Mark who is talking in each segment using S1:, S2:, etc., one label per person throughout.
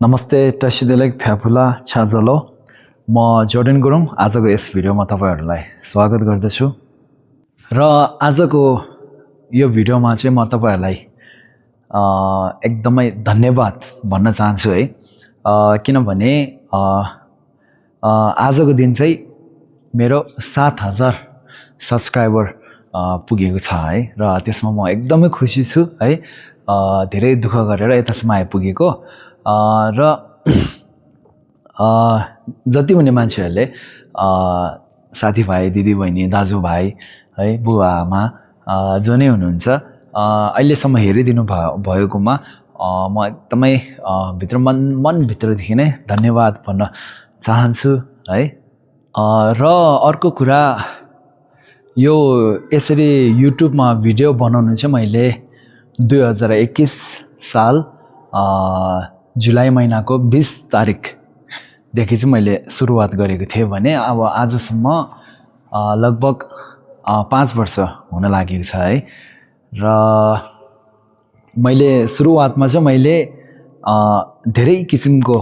S1: नमस्ते टसिदेलेक फ्याफुला छाजलो म जोर्डन गुरुङ आजको यस भिडियोमा तपाईहरुलाई स्वागत गर्दछु र आजको यो भिडियोमा चाहिँ म तपाईहरुलाई एकदमै धन्यवाद भन्न चाहन्छु है किनभने आजको दिन चाहिँ मेरो 7000 सब्स्क्राइबर पुगेको छ है र त्यसमा म एकदमै खुसी छु है धेरै दुःख गरेर यतासम्म आइपुगेको र जति पनि मान्छेहरुले साथीभाइ दिदीबहिनी दाजुभाइ है बुवा आमा जो नै हुनुहुन्छ अहिलेसम्म हेरिदिनु भएकोमा म एकदमै भित्र मन भित्रदेखि नै धन्यवाद भन्न चाहन्छु है र अर्को कुरा यो यसरी युट्युबमा भिडियो बनाउनु चाहिँ मैले 2021 साल जुलाई महिनाको 20 तारिखदेखि चाहिँ मैले सुरुवात गरेको थिएँ भने अब आजसम्म लगभग 5 वर्ष हुन लागेको छ है र मैले सुरुवातमा चाहिँ मैले धेरै किसिमको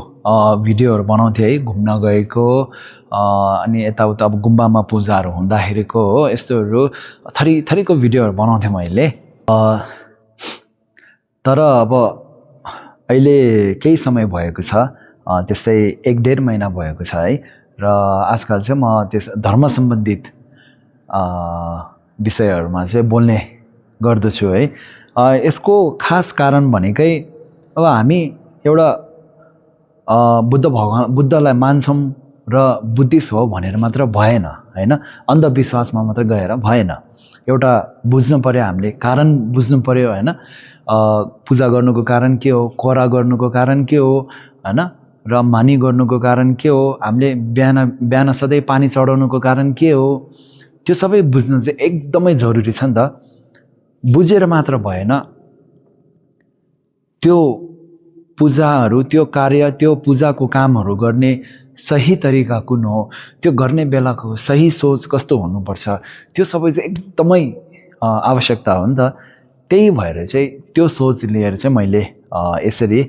S1: भिडियोहरू बनाउँथेँ है घुम्न गएको अनि यताउता अब गुम्बामा पूजाहरू हुँदाखेरिको हो यस्तोहरू थरीको भिडियोहरू बनाउँथेँ मैले तर अब अहिले केही समय भएको छ त्यस्तै 1.5 महिना भएको छ है र आजकल चाहिँ म त्यस धर्म सम्बन्धित विषयहरुमा चाहिँ बोल्ने गर्दछु है यसको खास कारण भनेकै अब हामी एउटा बुद्धलाई मान्छौं र बुद्धिस्ट हो भनेर मात्र भएन हैन अन्धविश्वासमा मात्र गएर भएन एउटा बुझ्नु पर्यो हामीले कारण बुझ्नु पर्यो हैन पूजा गर्नुको कारण के हो कोरा गर्नुको कारण के हो हैन र मानी गर्नुको कारण के हो हामीले बिहान सधैँ पानी चढाउनुको कारण के हो त्यो सबै बुझ्नु चाहिँ एकदमै जरुरी छ नि त बुझेर मात्र भएन त्यो पूजाहरू त्यो कार्य त्यो पूजाको कामहरू गर्ने सही तरिका कुन हो त्यो गर्ने बेलाको सही सोच कस्तो हुनुपर्छ त्यो सबै चाहिँ एकदमै आवश्यकता हो नि त त्यही भएर चाहिँ त्यो सोच लिएर चाहिँ मैले यसरी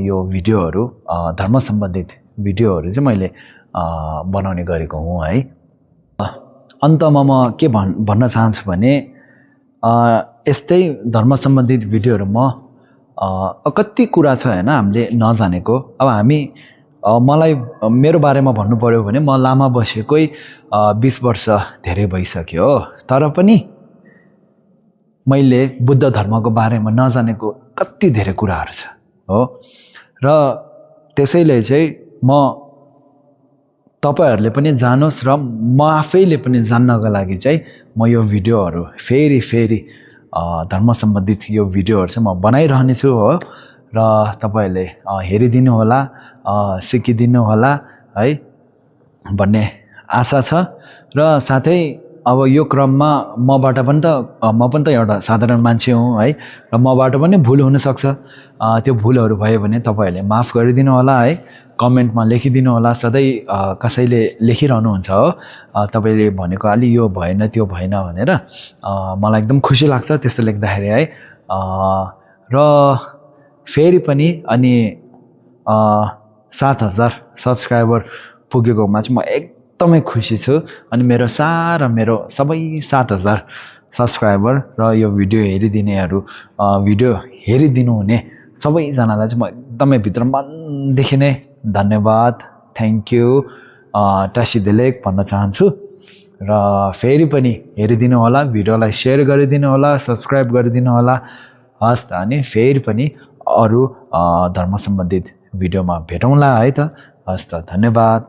S1: यो भिडियोहरू धर्म सम्बन्धित भिडियोहरू चाहिँ मैले बनाउने गरेको हुँ है अन्तमा म के भन्न चाहन्छु भने यस्तै धर्म सम्बन्धित भिडियोहरू म कति कुरा छ हैन हामीले नजानेको अब हामी मलाई मेरो बारेमा भन्नु पर्यो भने म लामा बसेकै 20 वर्ष धेरै भइसक्यो हो तर पनि मैले बुद्ध धर्मको बारेमा नजानेको कति धेरै कुराहरू छ हो र त्यसैले चाहिँ म तपाईहरुले पनि जानुस् र म आफैले पनि जान्नको लागि चाहिँ म यो भिडियोहरू फेरि धर्म सम्बन्धित यो भिडियोहरू चाहिँ म बनाइरहने छु हो र तपाईहरुले हेरिदिनु होला सिकिदिनु होला है भन्ने आशा छ र साथै अब यो क्रममा मबाट पनि त एउटा साधारण मान्छे हुँ है र मबाट पनि भुल हुन सक्छ त्यो भुलहरू भयो भने तपाईहरुले माफ गरिदिनु होला है कमेन्टमा लेखिदिनु होला सधैँ कसैले लेखिरहनु हुन्छ हो तपाईले भनेको अलि यो भएन त्यो भएन भनेर मलाई एकदम खुसी लाग्छ त्यस्तो लेख्दाखेरि है र फेरि पनि अनि 7000 सब्स्क्राइबर पुगेकोमा चाहिँ म एकदमै खुसी छु अनि मेरो सबै 7000 सब्स्क्राइबर र यो भिडियो हेरिदिनु हुने सबैजनालाई चाहिँ म एकदमै भित्र मनदेखि नै धन्यवाद थ्यांक यू टसिदेलेक भन्न चाहन्छु र फेरि पनि हेरिदिनु होला भिडियोलाई शेयर गरिदिनु होला सब्स्क्राइब गरिदिनु होला हस् त अनि फेरि पनि अरु धर्म सम्बन्धित भिडियोमा भेटौँला है त हस् त धन्यवाद।